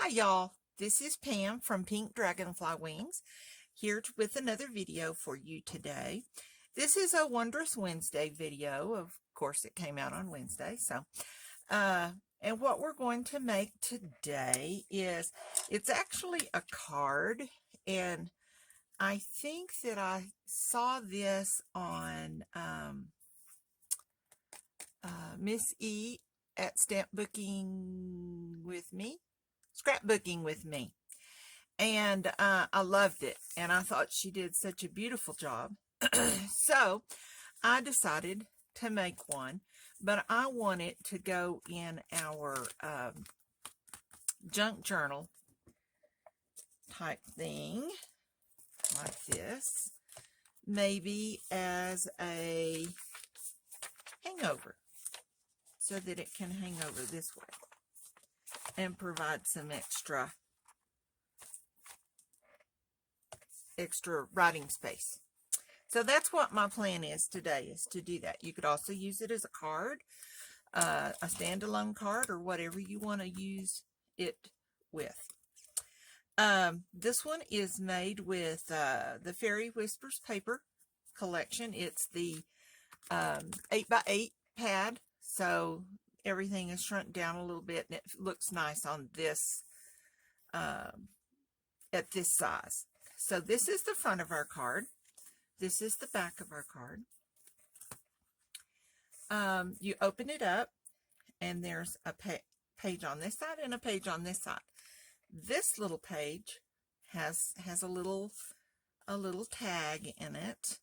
Hi y'all, this is Pam from Pink Dragonfly Wings, here with another video for you today. This is a Wondrous Wednesday video. Of course, it came out on Wednesday. And what we're going to make today is, it's actually a card, and I think that I saw this on Miss E at Scrapbooking With Me. And I loved it, and I thought she did such a beautiful job. So I decided to make one, but I want it to go in our junk journal type thing, like this, maybe as a hangover, so that it can hang over this way and provide some extra writing space. So that's what my plan is today, is to do that. You could also use it as a card, a standalone card, or whatever you want to use it with. This one is made with the Fairy Whispers paper collection. It's the 8x8 pad, so everything is shrunk down a little bit, and it looks nice on this at this size. So this is the front of our card. This is the back of our card. You open it up, and there's a page on this side and a page on this side. This little page has a little tag in it.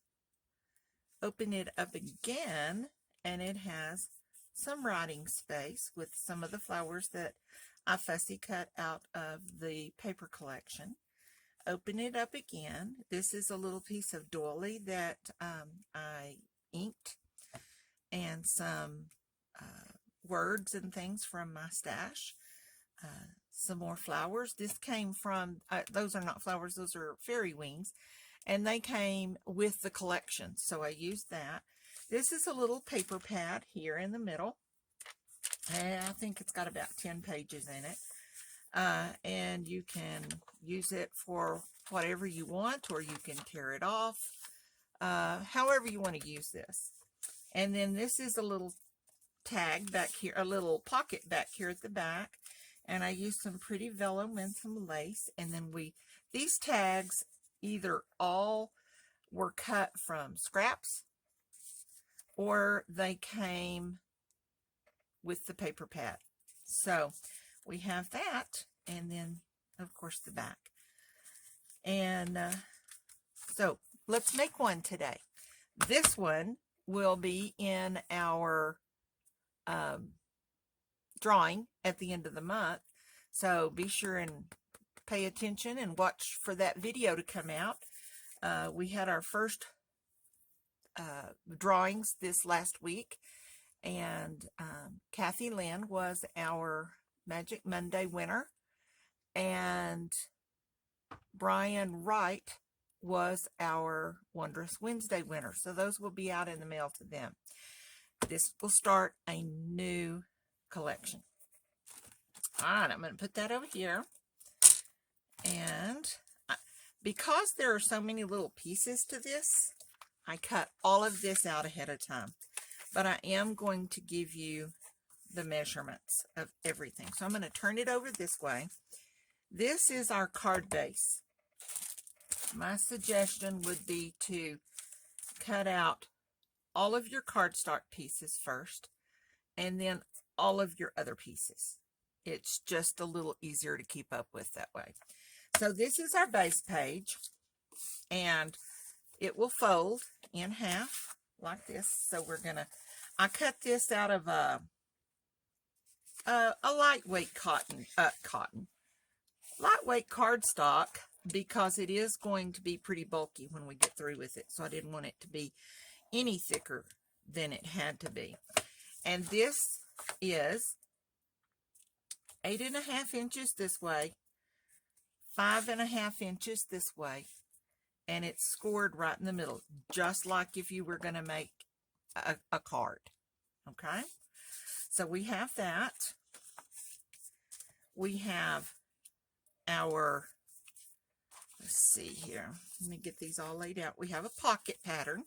Open it up again, and it has some writing space with some of the flowers that I fussy cut out of the paper collection. Open it up again. This is a little piece of doily that I inked, and some words and things from my stash. Some more flowers. This came from, those are not flowers, those are fairy wings, and they came with the collection, so I used that. This is a little paper pad here in the middle, and I think it's got about 10 pages in it. And you can use it for whatever you want, or you can tear it off, however you want to use this. And then this is a little tag back here, a little pocket back here at the back, and I used some pretty vellum and some lace. And then these tags either all were cut from scraps, or they came with the paper pad. So we have that, and then of course the back. And so let's make one today. This one will be in our drawing at the end of the month, so be sure and pay attention and watch for that video to come out. We had our first drawings this last week, and Kathy Lynn was our Magic Monday winner, and Brian Wright was our Wondrous Wednesday winner. So those will be out in the mail to them. This will start a new collection. All right, I'm going to put that over here. And because there are so many little pieces to this, I cut all of this out ahead of time. But I am going to give you the measurements of everything. So I'm going to turn it over this way. This is our card base. My suggestion would be to cut out all of your cardstock pieces first, and then all of your other pieces. It's just a little easier to keep up with that way. So this is our base page, and it will fold in half like this. So I cut this out of a lightweight lightweight cardstock, because it is going to be pretty bulky when we get through with it. So I didn't want it to be any thicker than it had to be. And this is 8.5 inches this way, 5.5 inches this way, and it's scored right in the middle, just like if you were going to make a card. Okay, so we have that. We have our, let's see here, let me get these all laid out. We have a pocket pattern.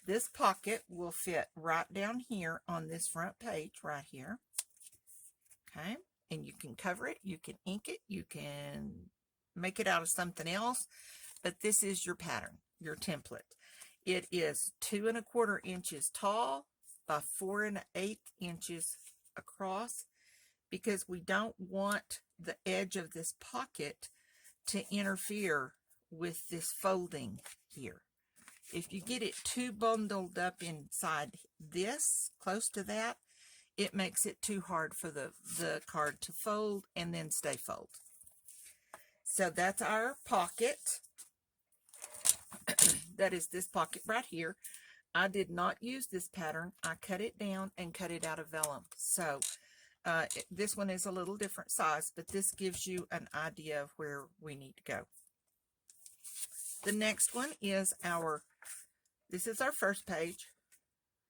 This pocket will fit right down here on this front page right here. Okay, and you can cover it, you can ink it, you can make it out of something else, but this is your pattern, your template. It is 2 1/4 inches tall by 4 1/8 inches across, because we don't want the edge of this pocket to interfere with this folding here. If you get it too bundled up inside this, close to that, it makes it too hard for the card to fold and then stay fold. So that's our pocket. That is this pocket right here. I did not use this pattern. I cut it down and cut it out of vellum. So this one is a little different size, but this gives you an idea of where we need to go. The next one is this is our first page,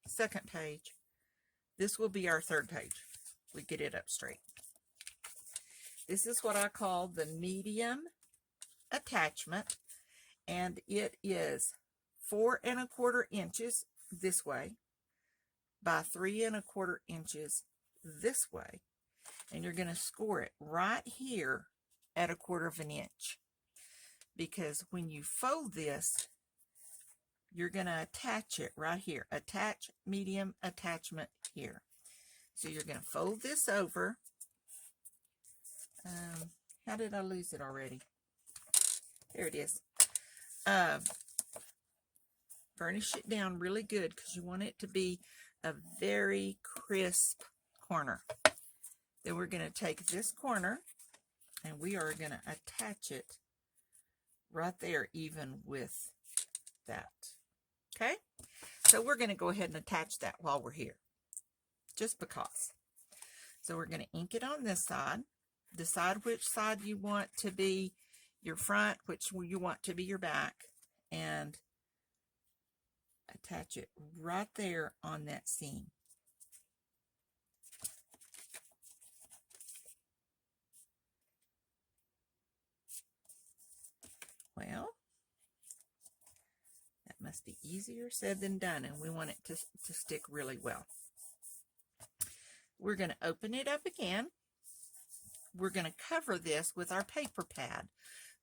second page. This will be our third page. We get it up straight. This is what I call the medium attachment, and it is 4 1/4 inches this way by 3 1/4 inches this way, and you're going to score it right here at 1/4 inch, because when you fold this, you're going to attach it right here. Attach medium attachment here. So you're going to fold this over. How did I lose it already? There it is. Burnish it down really good, because you want it to be a very crisp corner. Then we're going to take this corner and we are going to attach it right there, even with that. Okay, so we're going to go ahead and attach that while we're here, just because. So we're going to ink it on this side. Decide which side you want to be your front, which you want to be your back, and attach it right there on that seam. Well, that must be easier said than done, and we want it to stick really well. We're going to open it up again. We're going to cover this with our paper pad,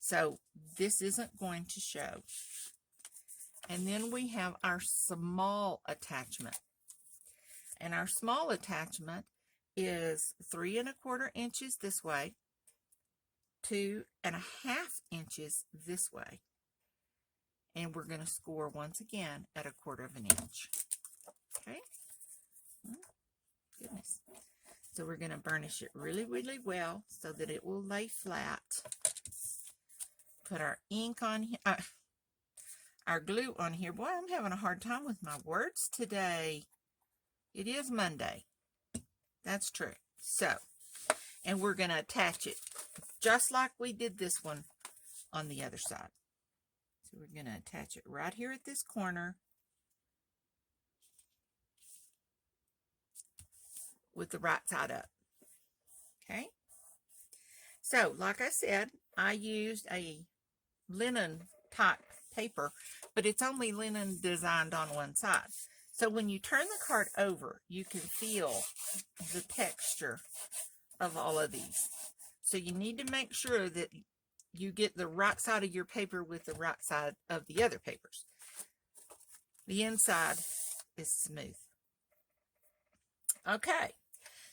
so this isn't going to show. And then we have our small attachment, and our small attachment is 3 1/4 inches this way, 2 1/2 inches this way, and we're going to score once again at 1/4 inch. Okay. Goodness. So we're going to burnish it really, really well so that it will lay flat. Put our ink on here, our glue on here. Boy, I'm having a hard time with my words today. It is Monday. That's true. So, and we're going to attach it just like we did this one on the other side. So we're going to attach it right here at this corner with the right side up. Okay. So, like I said, I used a linen type paper, but it's only linen designed on one side. So when you turn the card over, you can feel the texture of all of these. So you need to make sure that you get the right side of your paper with the right side of the other papers. The inside is smooth. Okay,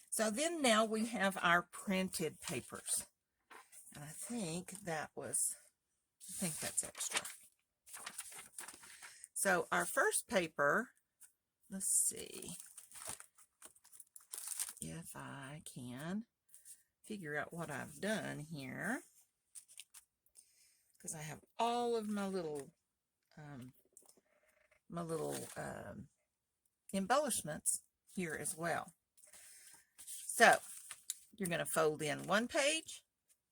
so then now we have our printed papers. And I think that's extra. So our first paper, let's see if I can figure out what I've done here, because I have all of my little embellishments here as well. So you're going to fold in one page,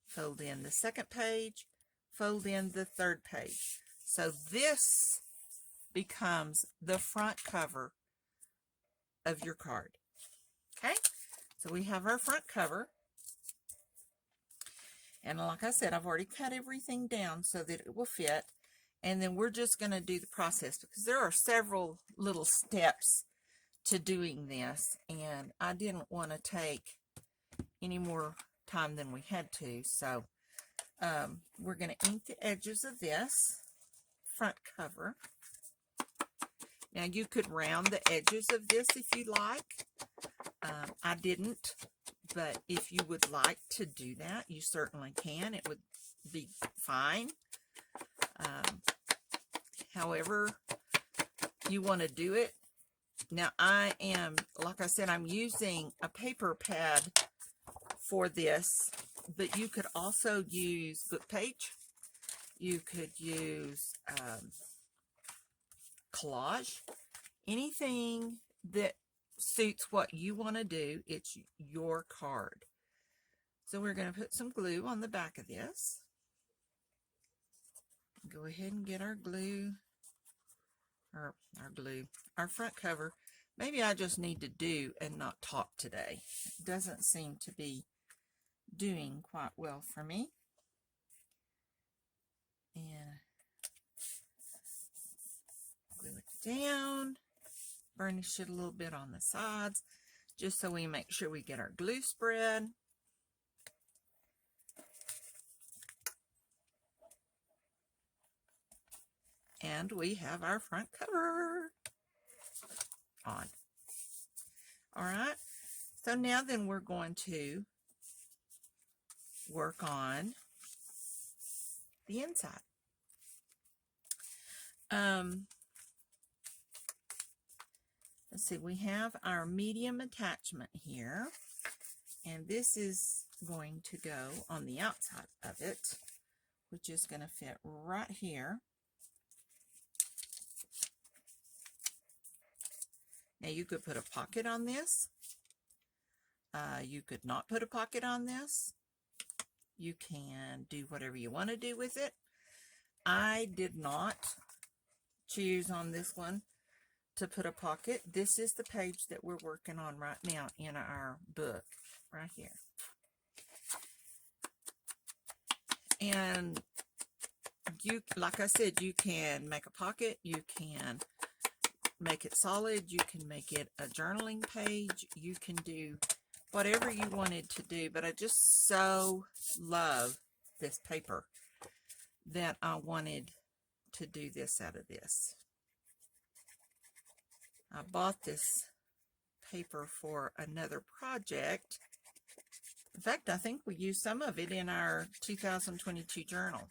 fold in the second page, fold in the third page. So this becomes the front cover of your card. Okay, so we have our front cover, And like I said, I've already cut everything down so that it will fit. And then we're just going to do the process because there are several little steps to doing this. And I didn't want to take any more time than we had to. So we're going to ink the edges of this front cover. Now you could round the edges of this if you like. I didn't. But if you would like to do that, you certainly can. It would be fine. However you want to do it. Now I am, like I said, I'm using a paper pad for this, but you could also use book page. You could use collage. Anything that suits what you want to do, it's your card. So we're going to put some glue on the back of this. Go ahead and get our glue, or our front cover. Maybe I just need to do and not talk today. It doesn't seem to be doing quite well for me. And glue it down. Burnish it a little bit on the sides, just so we make sure we get our glue spread. And we have our front cover on. All right, so now then we're going to work on the inside. Let's see, we have our medium attachment here, and this is going to go on the outside of it, which is going to fit right here. Now you could put a pocket on this. You could not put a pocket on this. You can do whatever you want to do with it. I did not choose on this one to put a pocket. This is the page that we're working on right now in our book, right here. And you, like I said, you can make a pocket, you can make it solid, you can make it a journaling page, you can do whatever you wanted to do, but I just so love this paper that I wanted to do this out of this. I bought this paper for another project. In fact, I think we used some of it in our 2022 journal.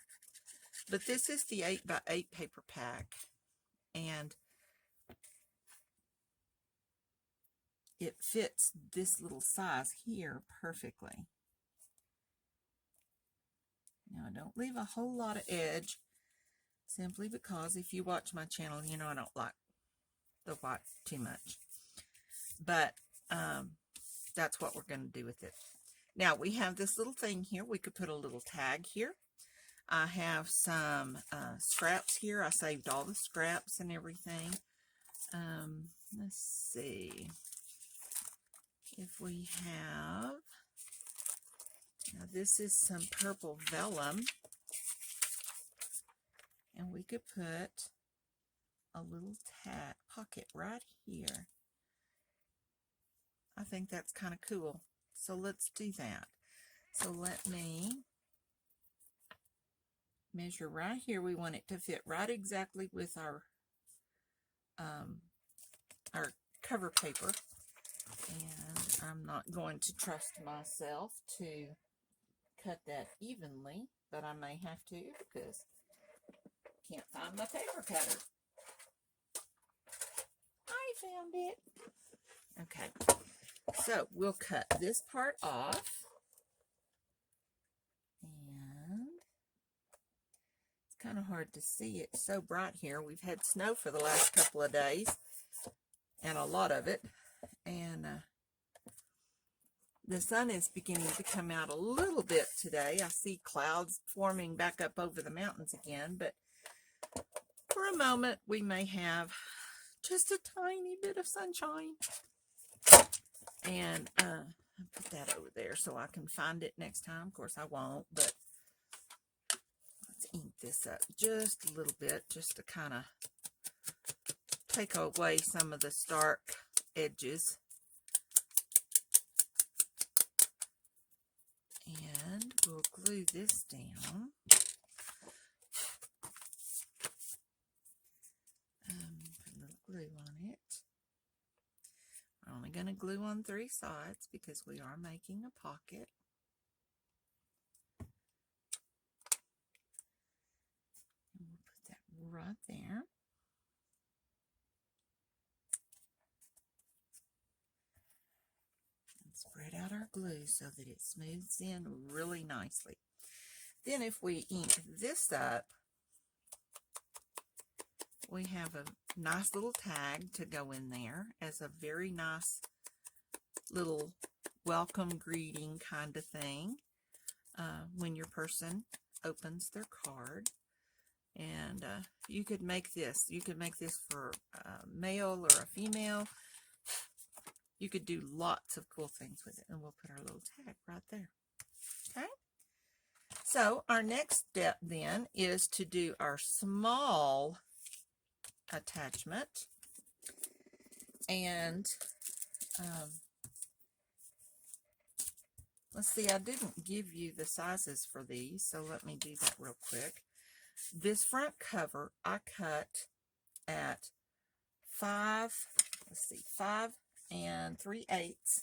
But this is the 8x8 paper pack, and it fits this little size here perfectly. Now, I don't leave a whole lot of edge, simply because if you watch my channel, you know I don't like the white too much. But that's what we're going to do with it. Now, we have this little thing here. We could put a little tag here. I have some scraps here. I saved all the scraps and everything. Let's see if we have, now this is some purple vellum, and we could put a little tag pocket right here. I think that's kind of cool. So let's do that. So let me measure right here. We want it to fit right exactly with our cover paper. And I'm not going to trust myself to cut that evenly, but I may have to because I can't find my paper cutter. I found it. Okay, so we'll cut this part off. And it's kind of hard to see. It's so bright here. We've had snow for the last couple of days, and a lot of it. And the sun is beginning to come out a little bit today. I see clouds forming back up over the mountains again, but for a moment we may have just a tiny bit of sunshine. And I'll put that over there so I can find it next time. Of course, I won't, but let's ink this up just a little bit, just to kind of take away some of the stark edges. And we'll glue this down. Put a little glue on it. We're only going to glue on 3 sides because we are making a pocket. And we'll put that right there. And spread out our glue so that it smooths in really nicely. Then if we ink this up, we have a nice little tag to go in there as a very nice little welcome greeting kind of thing when your person opens their card. And you could make this. You could make this for a male or a female. You could do lots of cool things with it. And we'll put our little tag right there. Okay? So our next step then is to do our small attachment. And let's see, I didn't give you the sizes for these, so let me do that real quick. This front cover I cut at 5 3/8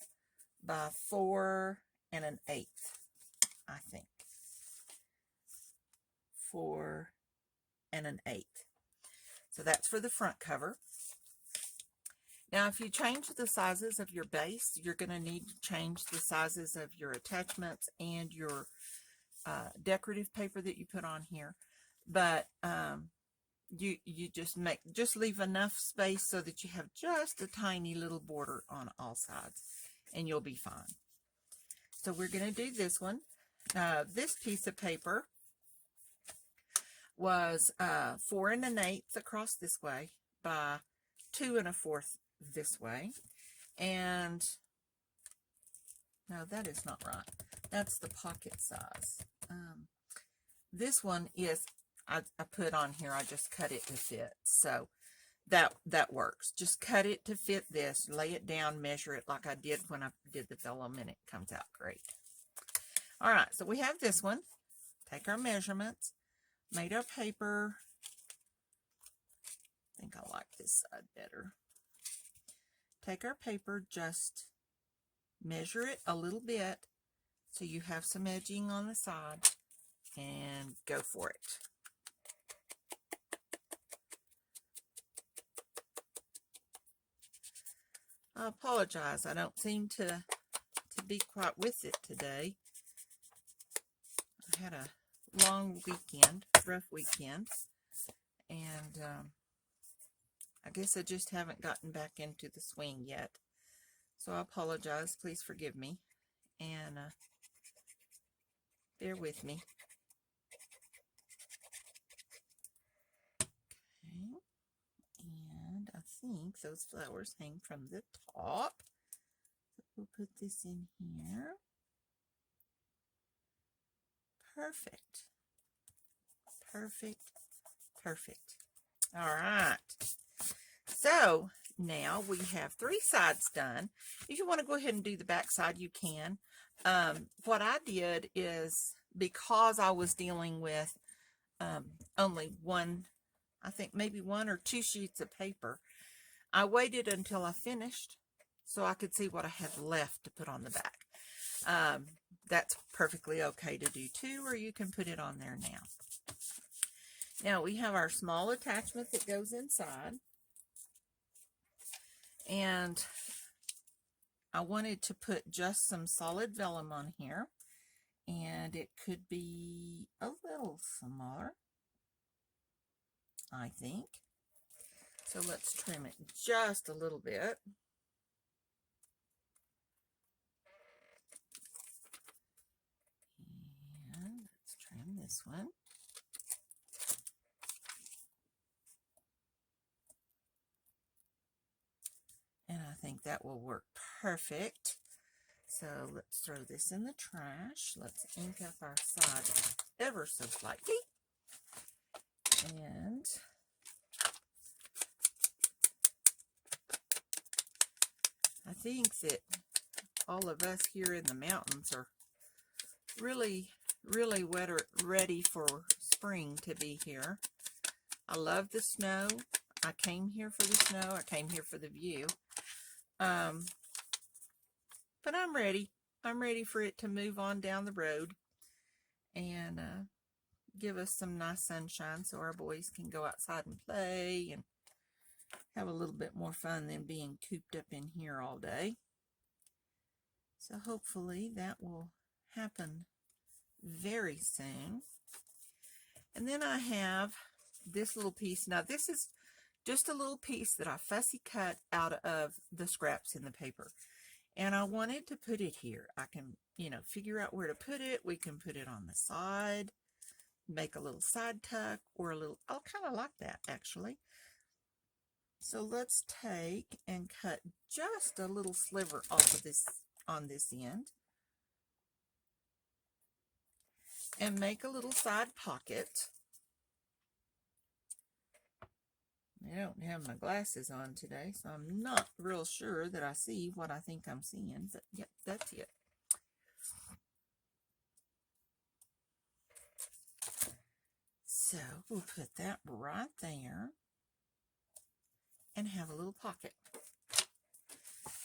by 4 1/8, I think. 4 1/8. So that's for the front cover. Now, if you change the sizes of your base, you're going to need to change the sizes of your attachments and your decorative paper that you put on here. But you just leave enough space so that you have just a tiny little border on all sides, and you'll be fine. So we're going to do this one. This piece of paper was 4 1/8 across this way by 2 1/4 this way. And no, that is not right. That's the pocket size. This one is, I put on here, I just cut it to fit. So that works. Just cut it to fit this, lay it down, measure it like I did when I did the vellum, and it comes out great. All right, so we have this one. Take our measurements, made our paper. I think I like this side better. Take our paper, just measure it a little bit so you have some edging on the side, and go for it. I apologize, I don't seem to be quite with it today. I had a long weekend, rough weekend, and I guess I just haven't gotten back into the swing yet. So I apologize, please forgive me, and bear with me. Okay, and I think those flowers hang from the top. So we'll put this in here. Perfect. Perfect. Perfect. All right. So now we have 3 sides done. If you want to go ahead and do the back side, you can. What I did is, because I was dealing with only one, I think maybe 1 or 2 sheets of paper, I waited until I finished so I could see what I had left to put on the back. That's perfectly okay to do too, or you can put it on there now. Now we have our small attachment that goes inside. And I wanted to put just some solid vellum on here, and it could be a little smaller, I think. So let's trim it just a little bit. And let's trim this one. And I think that will work perfect. So let's throw this in the trash. Let's ink up our side ever so slightly. And I think that all of us here in the mountains are really ready for spring to be here. I love the snow. I came here for the snow. I came here for the view. But I'm ready. I'm ready for it to move on down the road and give us some nice sunshine so our boys can go outside and play and have a little bit more fun than being cooped up in here all day. So hopefully that will happen very soon. And then I have this little piece. Now this is just a little piece that I fussy cut out of the scraps in the paper. And I wanted to put it here. I can, figure out where to put it. We can put it on the side, make a little side tuck or a little, I kind of like that actually. So let's take and cut just a little sliver off of this on this end and make a little side pocket. I don't have my glasses on today, so I'm not real sure that I see what I think I'm seeing, but yep, that's it. So we'll put that right there and have a little pocket.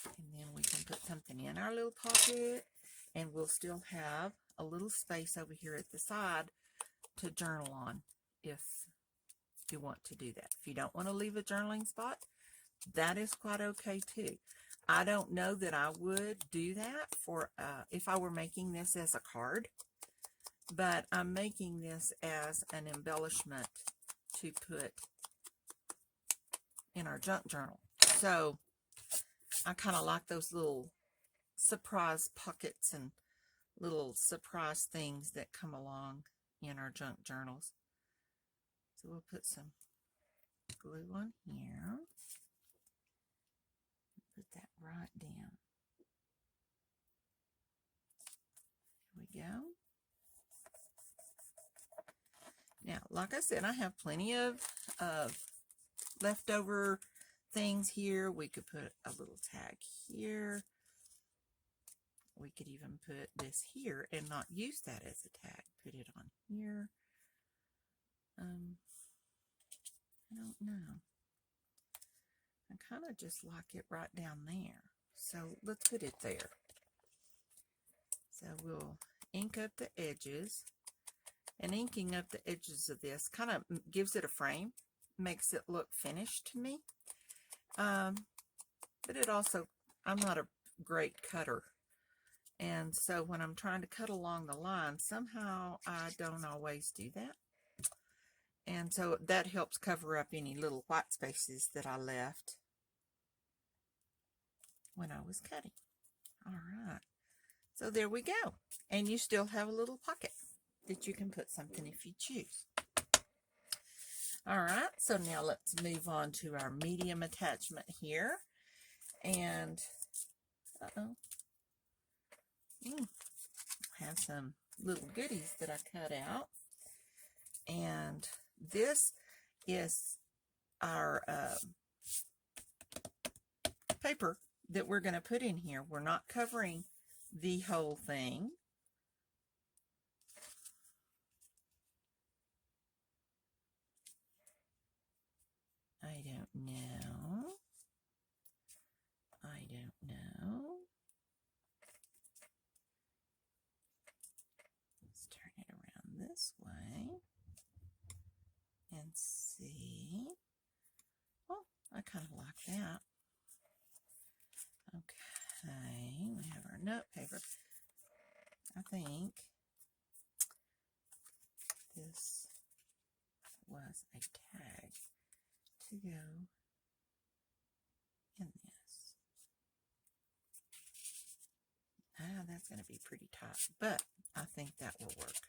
And then we can put something in our little pocket, and we'll still have a little space over here at the side to journal on if you want to do that. If you don't want to leave a journaling spot, that is quite okay too. I don't know that I would do that for if I were making this as a card, but I'm making this as an embellishment to put in our junk journal. So I kind of like those little surprise pockets and little surprise things that come along in our junk journals. So we'll put some glue on here. Put that right down. Here we go. Now, like I said, I have plenty of leftover things here. We could put a little tag here. We could even put this here and not use that as a tag. Put it on here. I don't know. I kind of just like it right down there. So let's put it there. So we'll ink up the edges. And inking up the edges of this kind of gives it a frame, makes it look finished to me. But it also, I'm not a great cutter. And so when I'm trying to cut along the line, somehow I don't always do that. And so that helps cover up any little white spaces that I left when I was cutting. All right. So there we go. And you still have a little pocket that you can put something if you choose. All right, so now let's move on to our medium attachment here. And, have some little goodies that I cut out. And this is our paper that we're going to put in here. We're not covering the whole thing. I don't know. I don't know. Let's turn it around this way and see. Oh, I kind of like that. Okay, we have our note paper. I think this was a tag to go in this. That's going to be pretty tight, but I think that will work.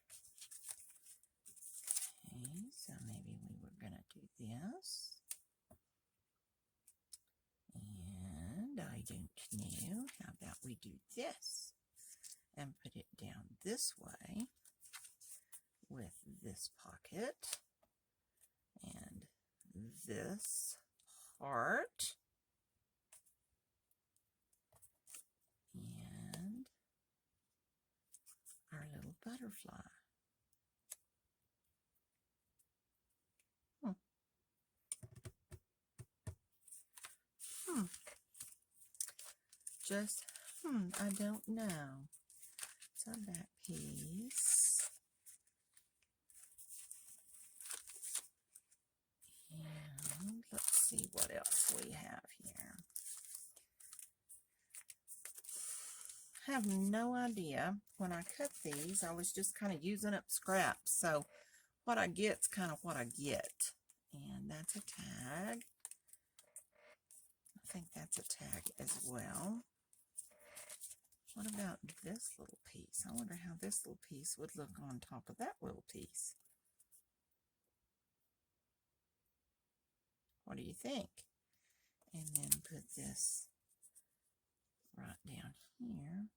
Okay, so maybe we were going to do this. And I I don't know. How about we do this and put it down this way with this pocket and this part and our little butterfly. Just, I don't know. So that piece. And let's see what else we have here. I have no idea. When I cut these, I was just kind of using up scraps. So what I get's kind of what I get. And that's a tag. I think that's a tag as well. What about this little piece? I wonder how this little piece would look on top of that little piece. What do you think? And then put this right down here.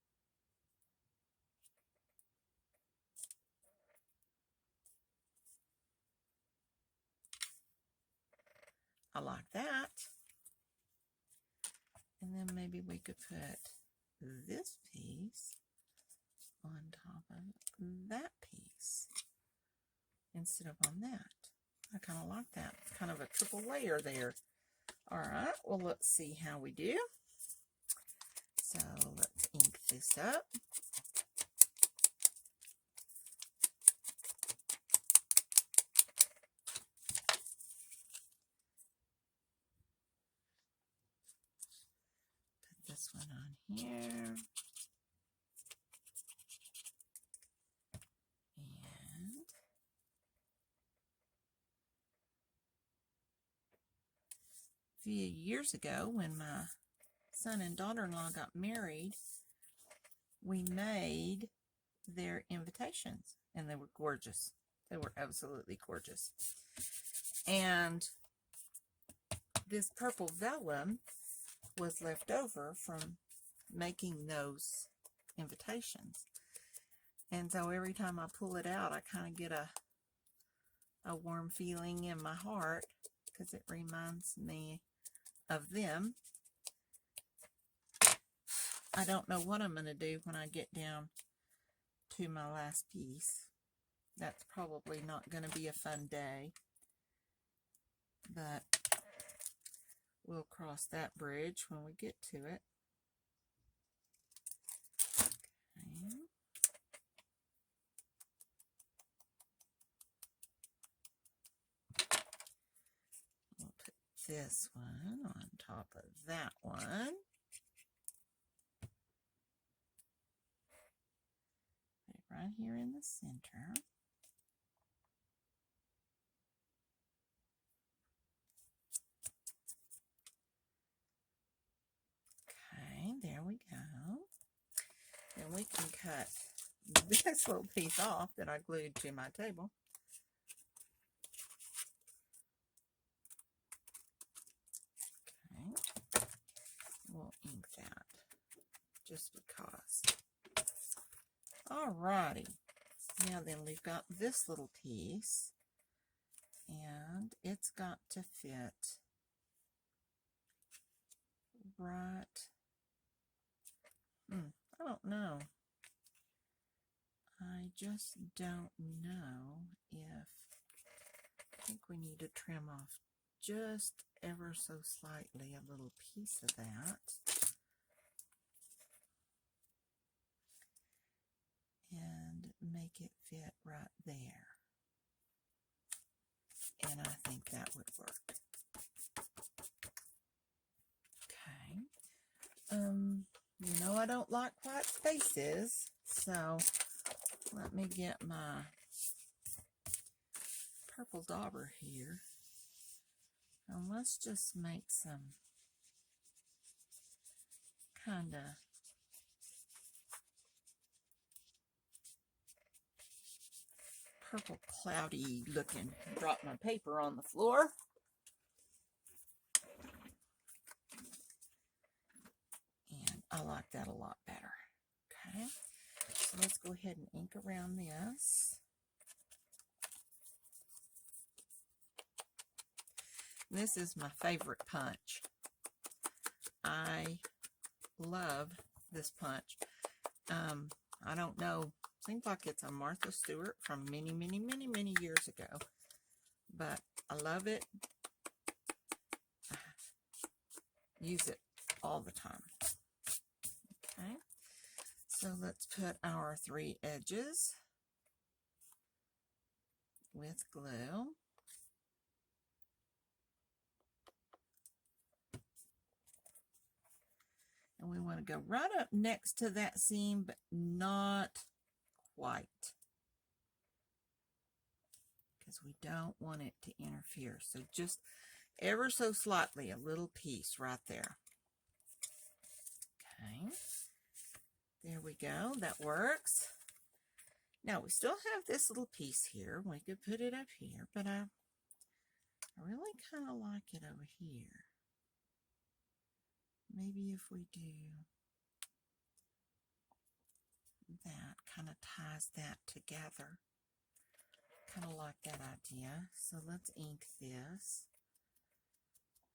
I like that. And then maybe we could put this piece on top of that piece instead of on that. I kind of like that. It's kind of a triple layer there. All right, well, let's see how we do. So let's ink this up. Put this one on here. And a few years ago, when my son and daughter-in-law got married, we made their invitations, and they were gorgeous. They were absolutely gorgeous. And this purple vellum was left over from making those invitations. And so every time I pull it out, I kind of get a warm feeling in my heart because it reminds me of them. I don't know what I'm going to do when I get down to my last piece. That's probably not going to be a fun day, but we'll cross that bridge when we get to it. Okay. We'll put this one on top of that one. Put it right here in the center. Okay, there we go. Then we can cut this little piece off that I glued to my table. Okay, we'll ink that just because. Alrighty, now then we've got this little piece, and it's got to fit right. I don't know. I just don't know if, I think we need to trim off just ever so slightly a little piece of that. And make it fit right there. And I think that would work. Okay. You know I don't like white spaces, so let me get my purple dauber here. And let's just make some kind of purple cloudy looking. Drop my paper on the floor. I like that a lot better. Okay, so let's go ahead and ink around this. This is my favorite punch. I love this punch. I don't know, seems like it's a Martha Stewart from many, many, many, many years ago, but I love it. I use it all the time. Okay, so let's put our 3 edges with glue. And we want to go right up next to that seam, but not quite, because we don't want it to interfere. So just ever so slightly, a little piece right there. Okay, there we go. That works. Now we still have this little piece here. We could put it up here, but I really kind of like it over here. Maybe if we do that, kind of ties that together. Kind of like that idea. So let's ink this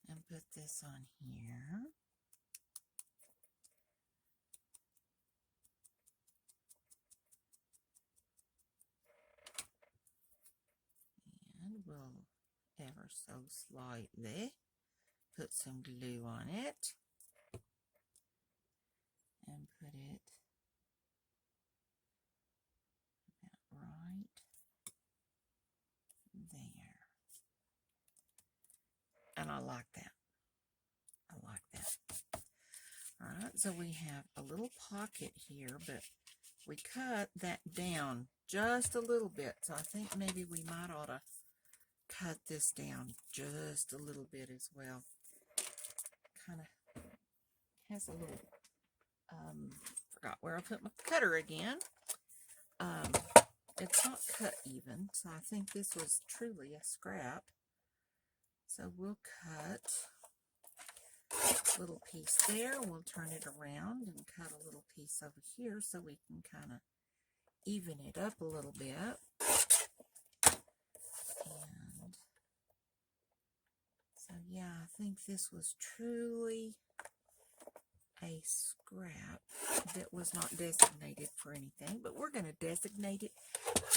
and put this on here. And we'll ever so slightly put some glue on it and put it about right there. And I like that. I like that. All right, so we have a little pocket here, but we cut that down just a little bit. So I think maybe we might ought to cut this down just a little bit as well. Kind of has a little, forgot where I put my cutter again. It's not cut even, so I think this was truly a scrap. So we'll cut a little piece there. We'll turn it around and cut a little piece over here so we can kind of even it up a little bit. And so yeah, I think this was truly a scrap that was not designated for anything, but we're going to designate it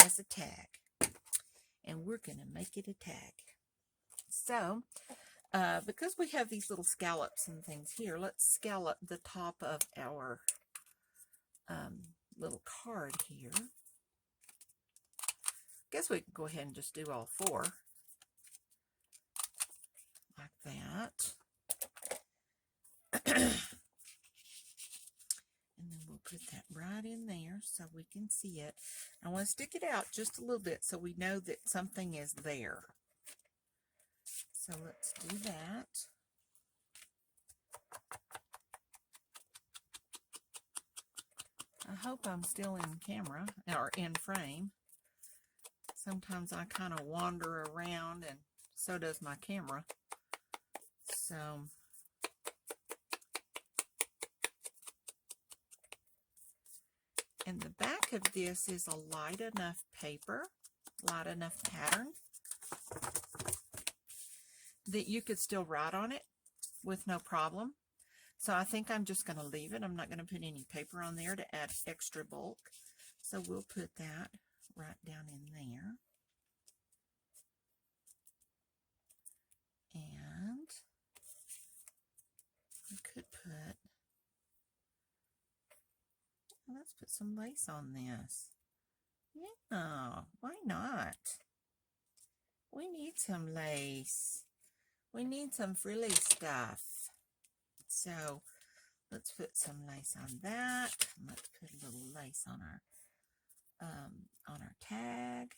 as a tag, and we're going to make it a tag. So because we have these little scallops and things here, let's scallop the top of our little card here. Guess we can go ahead and just do all 4 like that. And then we'll put that right in there so we can see it. I want to stick it out just a little bit so we know that something is there. So let's do that. I hope I'm still in camera or in frame. Sometimes I kind of wander around, and so does my camera. So and the back of this is a light enough paper, light enough pattern that you could still write on it with no problem. So I think I'm just going to leave it. I'm not going to put any paper on there to add extra bulk. So we'll put that right down in there. And we could put, let's put some lace on this. Yeah, why not? We need some lace. We need some frilly stuff. So let's put some lace on that. Let's put a little lace on our tag.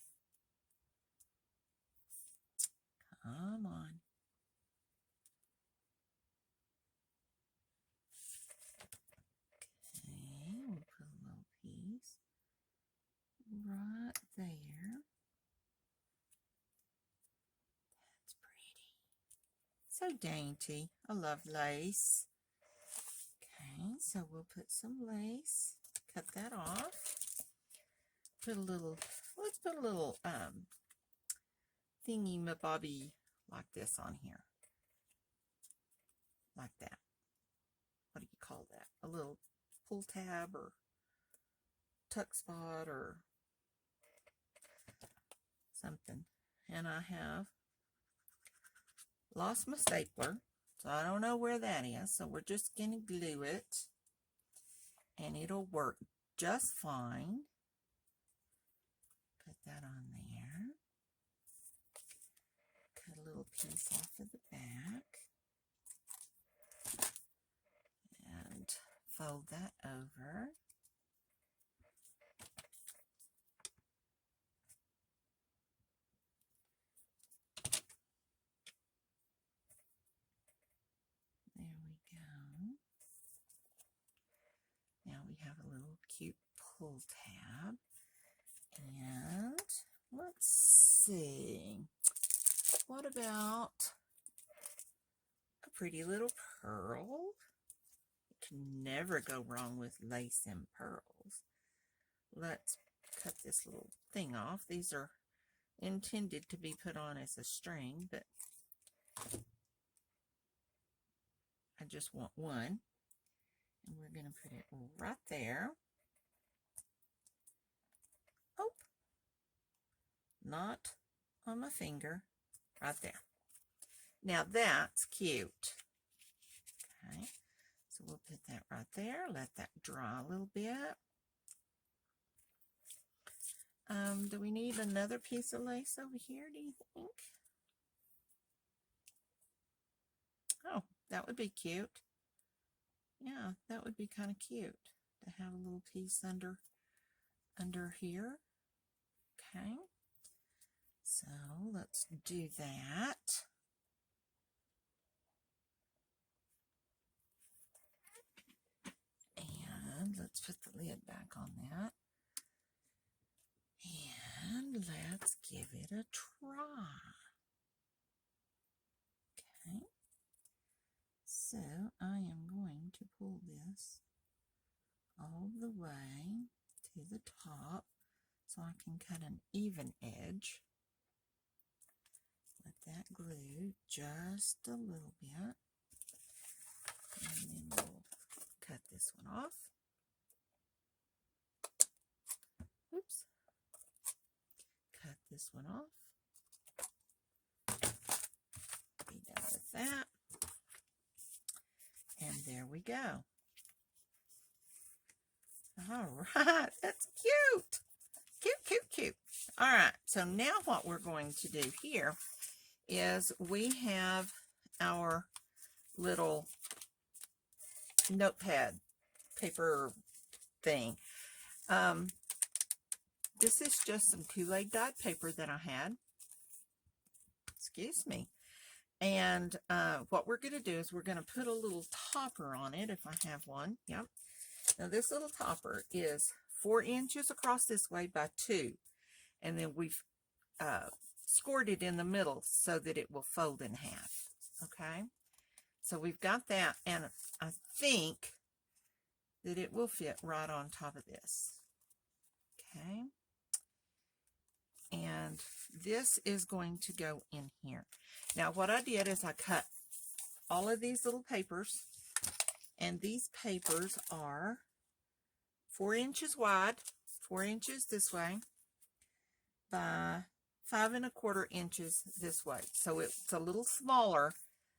Come on. Okay, we'll put a little piece right there. That's pretty. So dainty. I love lace. Okay, so we'll put some lace, cut that off, put a little, let's put a little thingy-mabobby like this on here. Like that. What do you call that? A little pull tab or tuck spot or something. And I have lost my stapler, so I don't know where that is. So we're just going to glue it, and it'll work just fine. Put that on there. Cut a little piece off of the back. And fold that over. There we go. Now we have a little cute pull tab. And let's see. What about a pretty little pearl? You can never go wrong with lace and pearls. Let's cut this little thing off. These are intended to be put on as a string, but I just want one. And we're going to put it right there. Oh, not on my finger, right there. Now that's cute. Okay, so we'll put that right there. Let that dry a little bit. Do we need another piece of lace over here, do you think? Oh, that would be cute. Yeah, that would be kind of cute to have a little piece under here. Okay, so let's do that. And let's put the lid back on that. And let's give it a try. Okay, so I am going to pull this all the way to the top so I can cut an even edge. Let that glue just a little bit. And then we'll cut this one off. Oops. Cut this one off. Be done with that. And there we go. All right, that's cute. Cute, cute, cute. All right, so now what we're going to do here is we have our little notepad paper thing. This is just some Kool-Aid dyed paper that I had. Excuse me. And what we're going to do is we're going to put a little topper on it if I have one. Yep. Now this little topper is 4 inches across this way by 2. And then we've scored it in the middle so that it will fold in half. Okay. So we've got that, and I think that it will fit right on top of this. Okay. And this is going to go in here. Now what I did is I cut all of these little papers, and these papers are 4 inches wide, 4 inches this way, by 5 1/4 inches this way. So it's a little smaller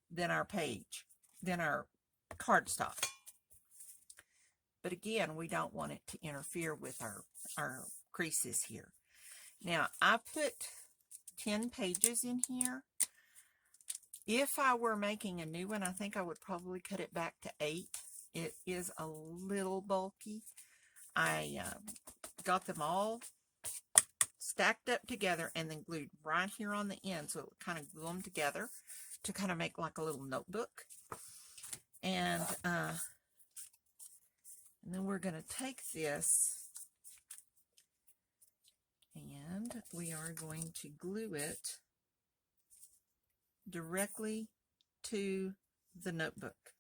than our page, than our cardstock. But again, we don't want it to interfere with our creases here. Now, I put 10 pages in here. If I were making a new one, I think I would probably cut it back to 8. It is a little bulky. I got them all stacked up together and then glued right here on the end, so it would kind of glue them together to kind of make like a little notebook. And then we're going to take this and we are going to glue it directly to the notebook.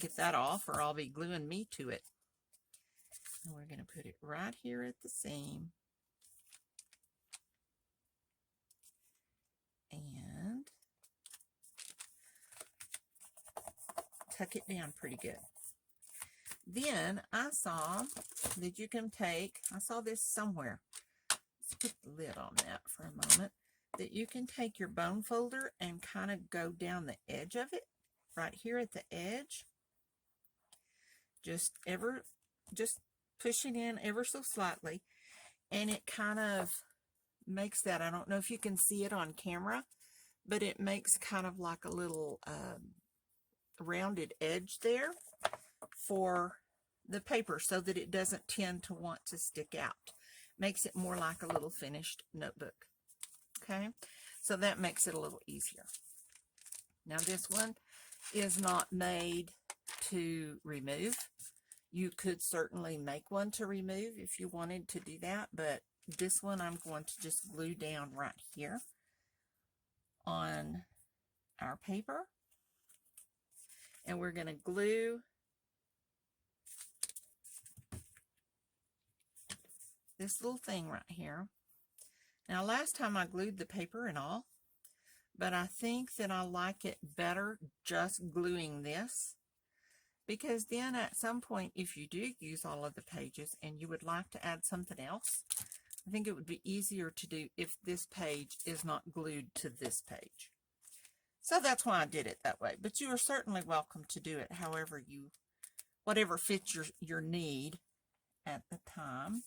get that off or I'll be gluing me to it. And we're going to put it right here at the seam. And tuck it down pretty good. Then I saw that you can take, I saw this somewhere. Let's put the lid on that for a moment. That you can take your bone folder and kind of go down the edge of it, right here at the edge. Just push it in ever so slightly, and it kind of makes that, I don't know if you can see it on camera, but it makes kind of like a little rounded edge there for the paper so that it doesn't tend to want to stick out. Makes it more like a little finished notebook. Okay, so that makes it a little easier. Now this one is not made to remove. You could certainly make one to remove if you wanted to do that, but this one I'm going to just glue down right here on our paper. And we're going to glue this little thing right here. Now last time I glued the paper and all, but I think that I like it better just gluing this, because then at some point if you do use all of the pages and you would like to add something else, I think it would be easier to do if this page is not glued to this page. So that's why I did it that way, but you are certainly welcome to do it however you, whatever fits your need at the time.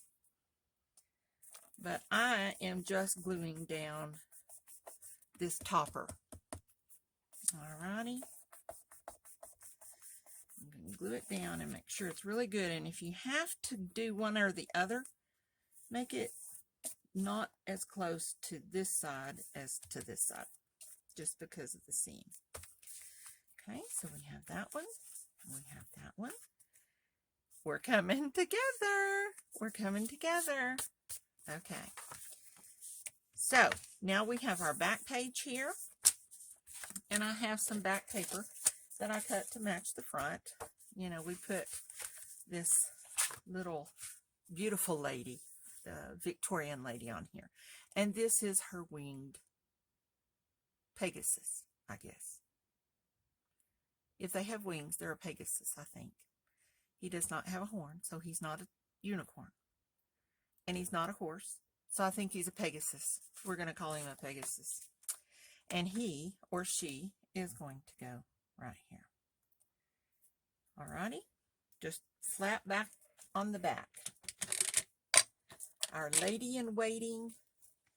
But I am just gluing down this topper. Alrighty. I'm going to glue it down and make sure it's really good. And if you have to do one or the other, make it not as close to this side as to this side, just because of the seam. Okay, so we have that one. We have that one. We're coming together. We're coming together. Okay, so now we have our back page here, and I have some back paper that I cut to match the front. You know, we put this little beautiful lady, the Victorian lady, on here, and this is her winged Pegasus, I guess. If they have wings, they're a Pegasus, I think. He does not have a horn, so he's not a unicorn. And he's not a horse, so I think he's a Pegasus. We're going to call him a Pegasus. And he or she is going to go right here. Alrighty, just flat back on the back. Our lady in waiting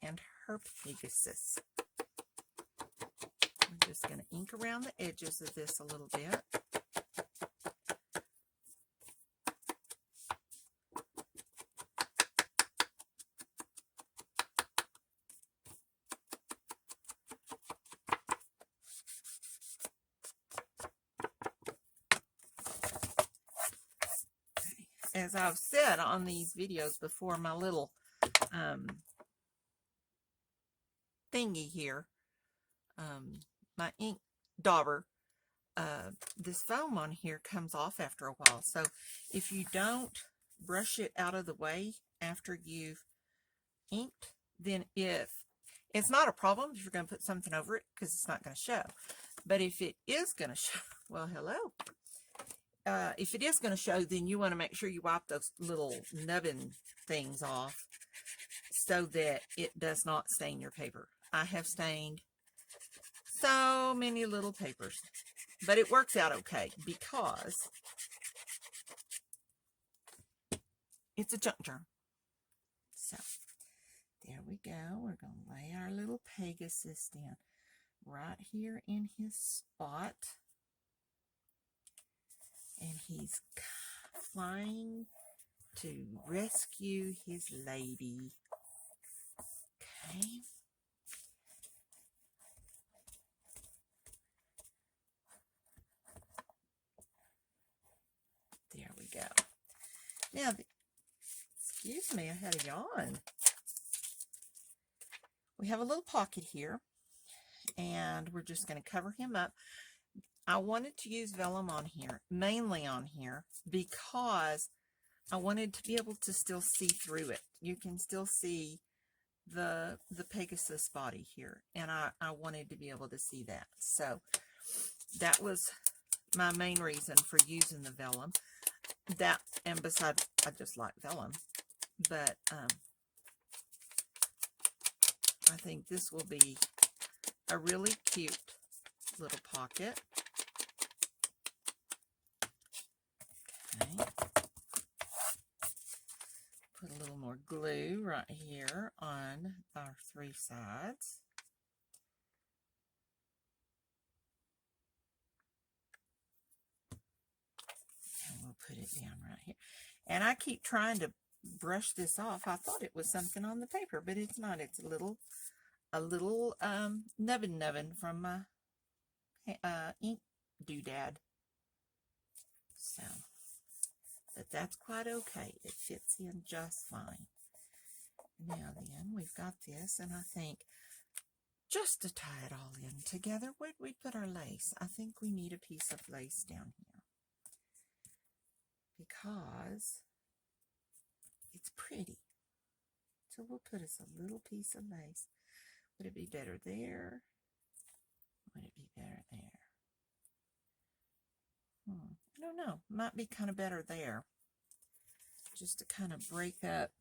and her Pegasus. I'm just going to ink around the edges of this a little bit. As I've said on these videos before, my little thingy here, my ink dauber, this foam on here comes off after a while. So if you don't brush it out of the way after you've inked, then it's not a problem if you're going to put something over it, because it's not going to show. But if it is going to show, well, hello. If it is going to show, then you want to make sure you wipe those little nubbin things off so that it does not stain your paper. I have stained so many little papers, but it works out okay because it's a junk germ. So there we go. We're going to lay our little Pegasus down right here in his spot. And he's flying to rescue his lady. Okay. There we go. Now, excuse me, I had a yawn. We have a little pocket here, and we're just going to cover him up. I wanted to use vellum on here, mainly on here, because I wanted to be able to still see through it. You can still see the Pegasus body here, and I wanted to be able to see that. So that was my main reason for using the vellum. That, and besides, I just like vellum, but I think this will be a really cute little pocket. Okay. Put a little more glue right here on our 3 sides. And we'll put it down right here. And I keep trying to brush this off. I thought it was something on the paper, but it's not. It's a little nubbin from my ink doodad. So, but that's quite okay. It fits in just fine. Now then, we've got this, and I think just to tie it all in together, where'd we put our lace? I think we need a piece of lace down here because it's pretty. So we'll put us a little piece of lace. Would it be better there? Would it be better there? I don't know. Might be kind of better there. Just to kind of break up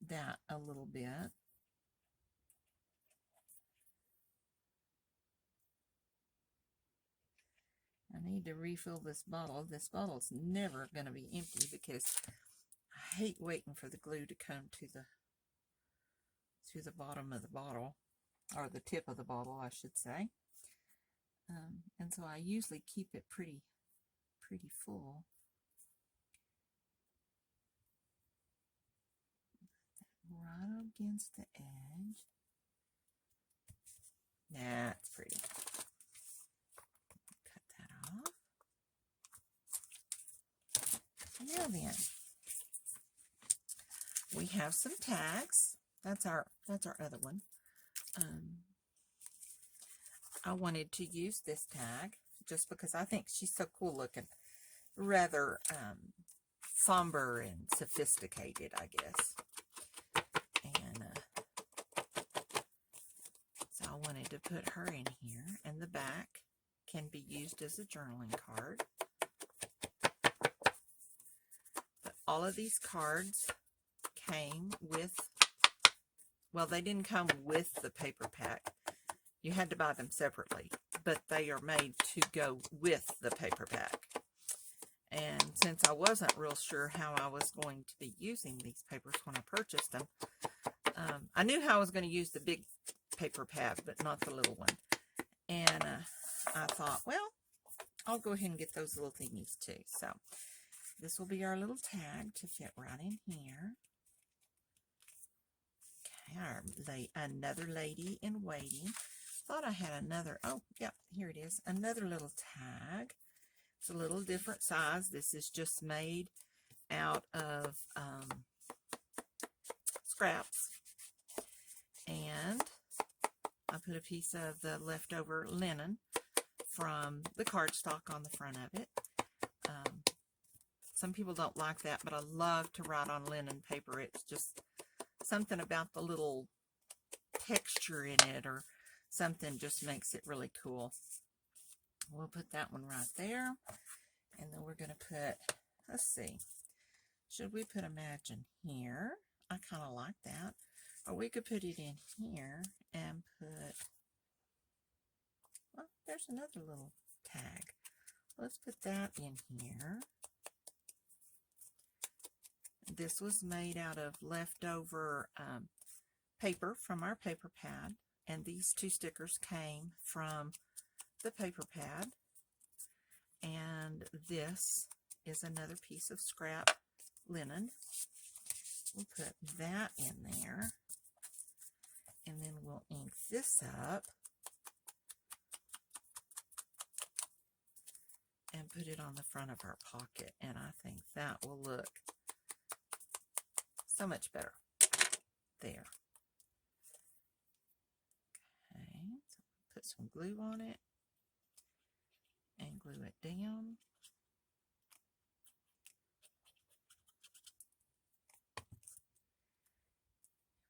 that a little bit. I need to refill this bottle. This bottle's never going to be empty because I hate waiting for the glue to come to the bottom of the bottle, or the tip of the bottle, I should say. And so I usually keep it pretty full. Right against the edge. That's pretty. Cut that off. Now then, we have some tags. That's our other one. I wanted to use this tag just because I think she's so cool looking. Rather somber and sophisticated, I guess. And so I wanted to put her in here, and the back can be used as a journaling card. But all of these cards came with, well, they didn't come with the paper pack. You had to buy them separately, but they are made to go with the paper pack. And since I wasn't real sure how I was going to be using these papers when I purchased them, I knew how I was going to use the big paper pad, but not the little one. And I thought, well, I'll go ahead and get those little thingies too. So this will be our little tag to fit right in here. Okay, another lady in waiting. Thought I had another, oh, yeah, here it is. Another little tag. It's a little different size. This is just made out of scraps. And I put a piece of the leftover linen from the cardstock on the front of it. Some people don't like that, but I love to write on linen paper. It's just something about the little texture in it or something just makes it really cool. We'll put that one right there. And then we're going to put, let's see, should we put Imagine here? I kind of like that. Or we could put it in here and put, well, there's another little tag. Let's put that in here. This was made out of leftover paper from our paper pad. And these 2 stickers came from the paper pad. And this is another piece of scrap linen. We'll put that in there. And then we'll ink this up. And put it on the front of our pocket. And I think that will look so much better. There. Okay, so put some glue on it. glue it down.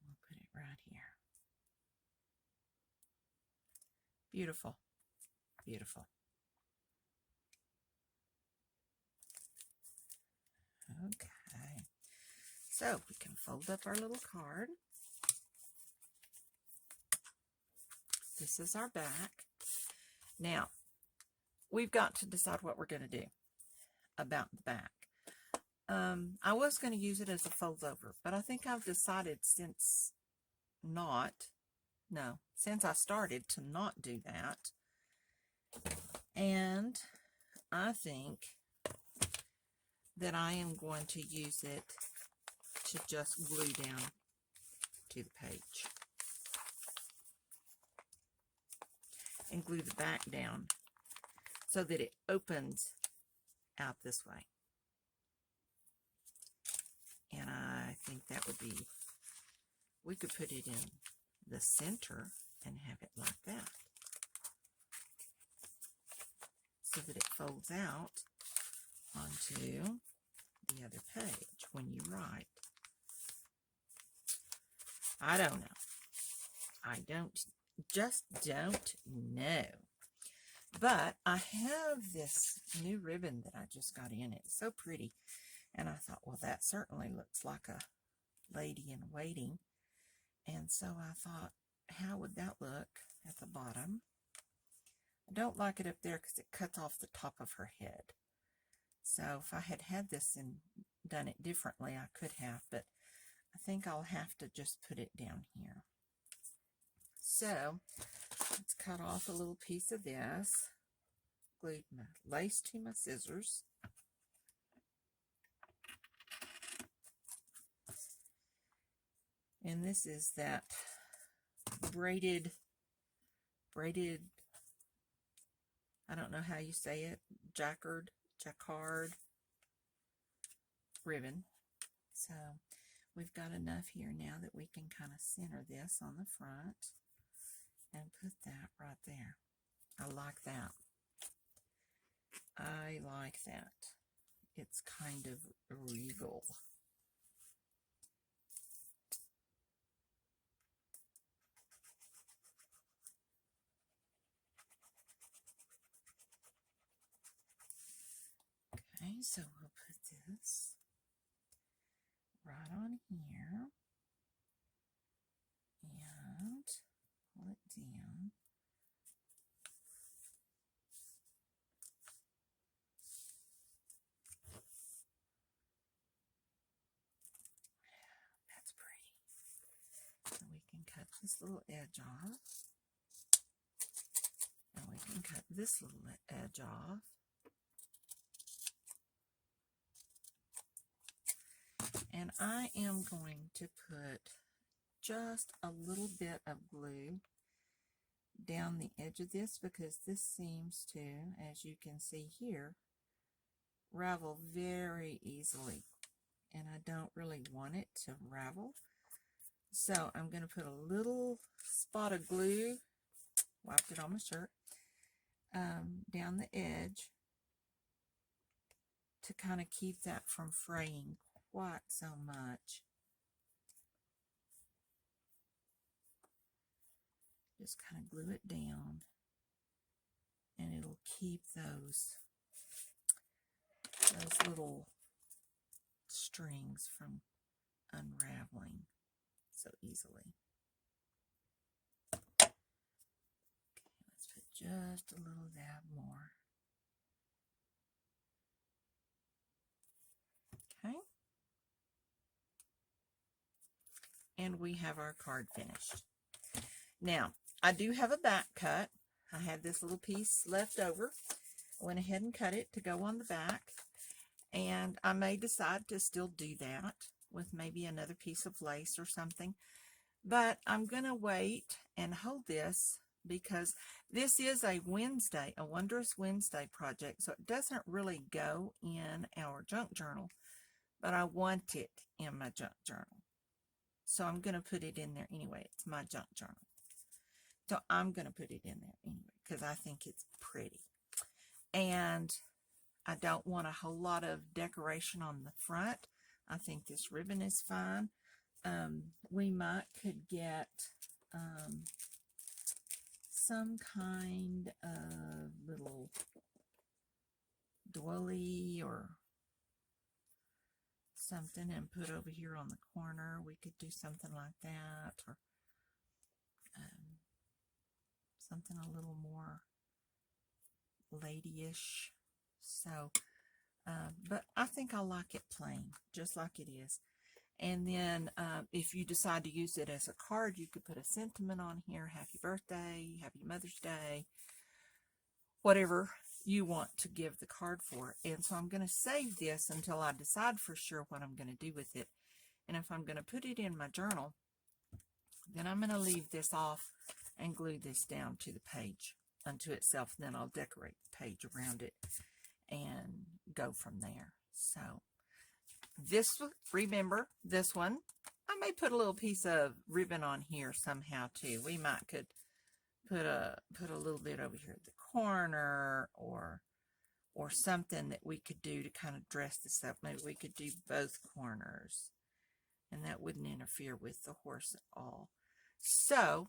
We'll put it right here. Beautiful, beautiful. Okay, so we can fold up our little card. This is our back. Now, we've got to decide what we're going to do about the back. I was going to use it as a fold over, but I think I've decided since I started to not do that. And I think that I am going to use it to just glue down to the page. And glue the back down so that it opens out this way. And I think that would be, we could put it in the center and have it like that, so that it folds out onto the other page when you write. I don't know. I just don't know. But I have this new ribbon that I just got in. It's so pretty. And I thought, well, that certainly looks like a lady in waiting. And so I thought, how would that look at the bottom? I don't like it up there because it cuts off the top of her head. So if I had had this and done it differently, I could have, but I think I'll have to just put it down here. So let's cut off a little piece of this. Glued my lace to my scissors. And this is that braided, I don't know how you say it, jacquard ribbon. So we've got enough here now that we can kind of center this on the front and put that right there. I like that. I like that. It's kind of regal. Okay, so we'll put this right on here and pull it down. That's pretty. So we can cut this little edge off. And we can cut this little edge off. And I am going to put just a little bit of glue down the edge of this, because this seems to, as you can see here, ravel very easily. And I don't really want it to ravel. So I'm going to put a little spot of glue, wiped it on my shirt, down the edge to kind of keep that from fraying quite so much. Just kind of glue it down, and it'll keep those little strings from unraveling so easily. Okay, let's put just a little dab more. Okay. And we have our card finished. Now, I do have a back cut. I had this little piece left over. I went ahead and cut it to go on the back. And I may decide to still do that with maybe another piece of lace or something. But I'm going to wait and hold this because this is a Wednesday, a Wondrous Wednesday project. So it doesn't really go in our junk journal, but I want it in my junk journal. So I'm going to put it in there anyway. It's my junk journal. So I'm going to put it in there anyway because I think it's pretty. and I don't want a whole lot of decoration on the front. I think this ribbon is fine. We could get some kind of little doily or something and put over here on the corner. We could do something like that, or something a little more ladyish. So, but I think I like it plain, just like it is. And then if you decide to use it as a card, you could put a sentiment on here: happy birthday, happy Mother's Day, whatever you want to give the card for. And so I'm going to save this until I decide for sure what I'm going to do with it. And if I'm going to put it in my journal, then I'm going to leave this off and glue this down to the page unto itself. Then I'll decorate the page around it and go from there. So this, remember this one, I may put a little piece of ribbon on here somehow too. We might could put a little bit over here at the corner, or something that we could do to kind of dress this up. Maybe we could do both corners, and that wouldn't interfere with the horse at all. So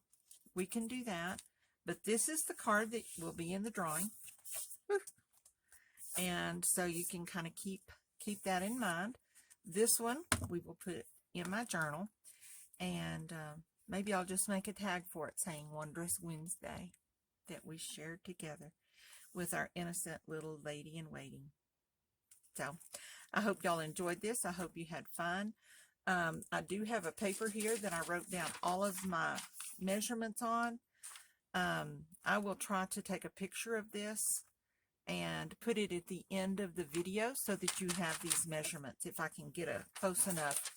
we can do that. But this is the card that will be in the drawing. And so you can kind of keep that in mind. This one we will put in my journal, and maybe I'll just make a tag for it saying Wondrous Wednesday, that we shared together with our innocent little lady in waiting. So I hope y'all enjoyed this. I hope you had fun. I do have a paper here that I wrote down all of my measurements on. I will try to take a picture of this and put it at the end of the video so that you have these measurements, if I can get a close enough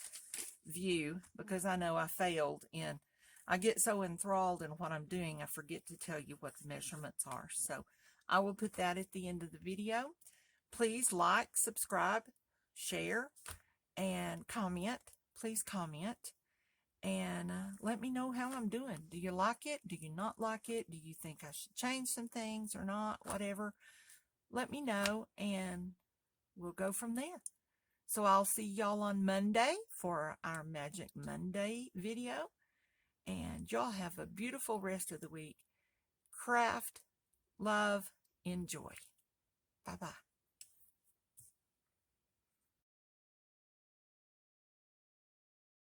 view, because I know I failed in, I get so enthralled in what I'm doing, I forget to tell you what the measurements are. So I will put that at the end of the video. Please like, subscribe, share, and comment. Please comment. And let me know how I'm doing. Do you like it? Do you not like it? Do you think I should change some things or not? Whatever. Let me know, and we'll go from there. So I'll see y'all on Monday for our Magic Monday video. And y'all have a beautiful rest of the week. Craft, love, enjoy. Bye-bye.